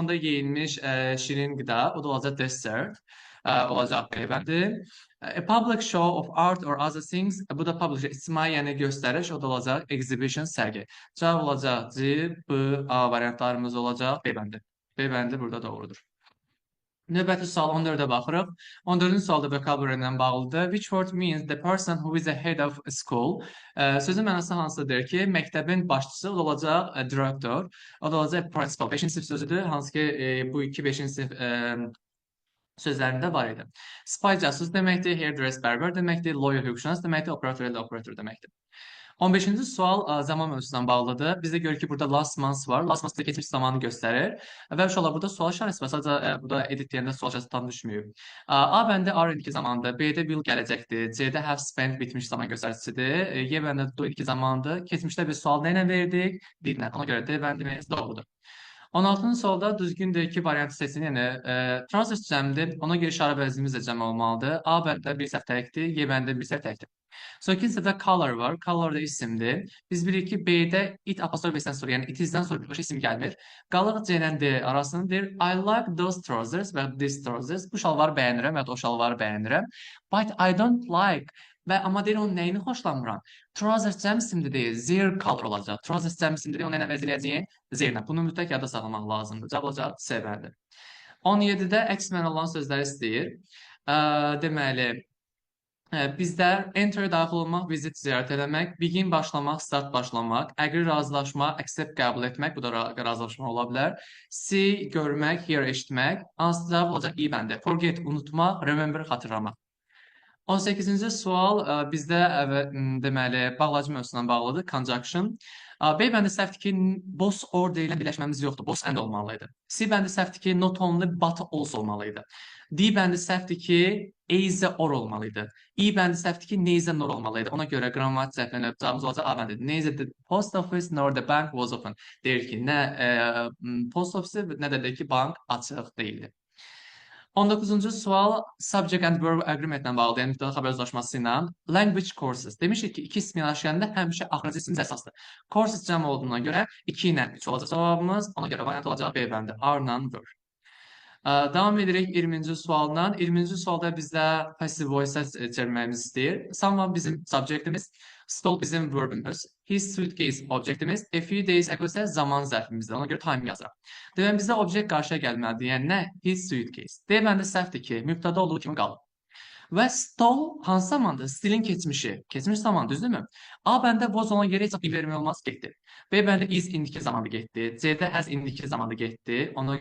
sonda yeyilmiş şirin qida, o da olacaq dessert, olacaq beybəndi. A public show of art or other things, bu da public ictimai, yəni göstəriş, o da olacaq exhibition, sərgi. Cavab olacaq C, B, A variantlarımız olacaq beybəndi. Beybəndi burada doğrudur. Növbəti sual 14-ə baxırıq. 14-cü sualda vocabulary ilə bağlıdır. Which word means the person who is the head of a school? Sözün mənası hansıdır ki, məktəbin başçısı, o da olacaq director, o da olacaq principal. 5-ci sinif sözüdür, hansı ki bu iki 5-ci sinif sözlərində var idi. Spy casus deməkdir, hairdresser bərber deməkdir, lawyer hüquqşünas deməkdir, operator deməkdir. 15-ci sual zaman mövzusuna bağlıdır. Bizdə görür ki, burada last month var. Last month da keçmiş zamanı göstərir. Və uşaqlar burada sual işarəsi var. Sadəcə burada editləyəndə sual işarəsi tam düşməyib. A bəndə are indiki zamandır. B-də will gələcəkdir. C-də have spent bitmiş zaman göstəricisidir. Y bəndə do indiki zamandır. Keçmişdə biz sual nə ilə verdik? Didlə. Ona görə D bəndimiz doğrudur. 16-cı sualda düzgün ki variantı seçin. Yəni transist cəmdir. Ona görə işarə vəzimiz də cəm olmalıdır. A bəndə bir səhv təkdir, Y bəndə bir səhv təkdir. Sonraki sırada color var. Color da isimdir. Biz bilirik ki B'de it apostrof S'den sonra, yani itizden sonra bir başka isim gelmir. Qalıq C ilə D arasındadır. I like those trousers və these trousers. Bu şalvarı bəyənirəm və ya da o şalvarı bəyənirəm. But I don't like və amma deyir onun nəyini xoşlanmıram. Trousers cəm isimdir deyil. Their color olacaq. Trousers cəm isimdir deyil. Onu nə vəziləyəcəyin? Their. Bunu mütləq yada saxlamaq lazımdır. Cavab olacaq C bəndi. 17-də əks mənə olan sözləri istəyir. Deməli, bizlər enter daxil olmaq, visit ziyarət eləmək, begin başlamaq, start başlamaq, agree razılaşmaq, accept qəbul etmək, bu da razılaşma ola bilər. See görmək, hear eşitmək, hansı cavab olacaq i bəndə. Forget unutmaq, remember xatırlamaq. 18-ci sual bizdə deməli bağlacı mövzusuna bağlıdır, conjunction. B bəndə səhvdir ki, both or ilə birləşməmiz yoxdur, both and olmalıydı. C bəndə səhvdir ki, not only but also olmalıydı. D bəndi səhvdir ki, is or olmalıydı. E bəndi səhvdir ki, neither nor olmalıydı. Ona görə qrammatik səhvlərinə cavabımız olacaq A bəndi. Neither the post office nor the bank was open. Deyir ki, nə post ofisi, nə də ki, bank açıq deyildi. 19-cu sual subject and verb agreement-lə bağlıdır, yəni mübtəda xəbər uzlaşması ilə. Language courses. Demişik ki, iki ismin aşağında həmişə axırıncı ismimiz əsasdır. Courses cəm olduğuna görə 2 ilə 3 olacaq cavabımız. Ona görə variant olacaq B bəndi. R-la verb. Davam edirik 20-ci sualdan. 20-ci sualda bizdə passive voice çevirməyimiz istəyir. Someone bizim subjectimiz, stole bizim verbimiz, his suitcase objektimiz, a few days ago isə zaman zərfimizdir. Ona görə time yazırıq. Demək bizdə objekt qarşıya gəlməlidir. Yəni nə? His suitcase. D bəndə səhvdir ki, mübtəda olduğu kimi qalır. Və stole hansı zamandır? Stilin keçmişi. Keçmiş zaman, düzdürmü? A bəndə was ona görə heç bir vermək olmaz getdi. B bəndə is indiki zamanda getdi. C-də has indiki zamanda getdi. Ona görə